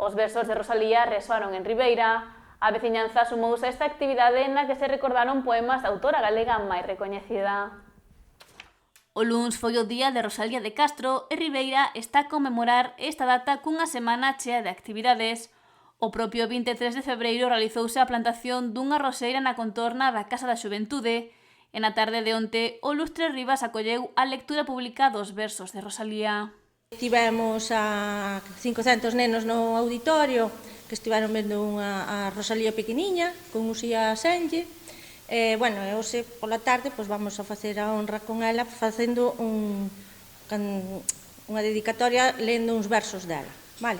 Os versos de Rosalía resoaron en Ribeira. A veciñanza sumouse a esta actividade na que se recordaron poemas da autora galega máis recoñecida. O luns foi o día de Rosalía de Castro e Ribeira está a conmemorar esta data cunha semana chea de actividades. O propio 23 de febreiro realizouse a plantación dunha roseira na contorna da Casa da Xuventude e na tarde de onte o Lustre Rivas acolleu a lectura pública dos versos de Rosalía. Tivemos a 500 nenos no auditorio que estiveron vendo a Rosalía pequeniña con Uxía Senlle. E hoxe pola tarde vamos a facer a honra con ela facendo unha dedicatoria lendo uns versos dela, vale?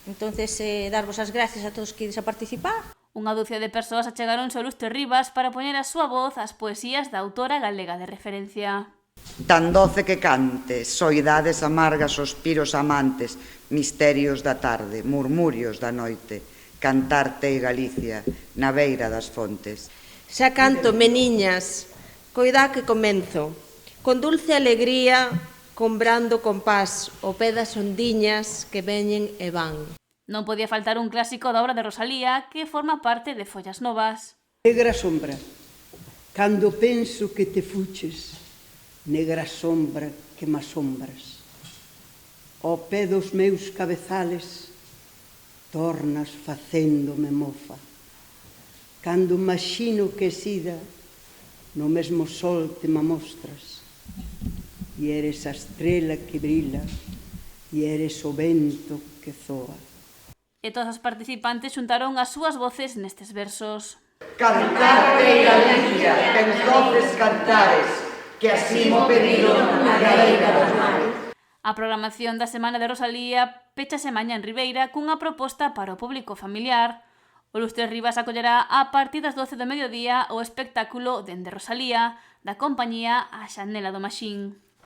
Entonces, darvos as gracias a todos que ides a participar. Unha ducia de persoas achegaronse ao Lustre Rivas para poñer a súa voz ás poesías da autora galega de referencia. Tan doce que cante, soidades amargas, suspiros amantes, misterios da tarde, murmurios da noite, cantarte Galicia, na beira das fontes. Xa canto, meniñas, coidá que comenzo, con dulce alegría, con brando compás, o pé das ondiñas que veñen e van. Non podía faltar un clásico da obra de Rosalía que forma parte de Follas Novas. Negra sombra, cando penso que te fuches, negra sombra que me asombras. Ao pé dos meus cabezales, tornas facéndome mofa. Cando imagino que sida, no mesmo sol te me mostras, e eres a estrela que brila, e eres o vento que zoa. E todas as participantes xuntaron as súas voces nestes versos. Cantarte Galicia, en doces cantares, que así mo pediron na galega dos mares. A programación da Semana de Rosalía péchase mañá en Ribeira cunha proposta para o público familiar. O Lustre Rivas acollerá a partir das 12 do mediodía o espectáculo Dende Rosalía, da compañía A Xanela do Maxín.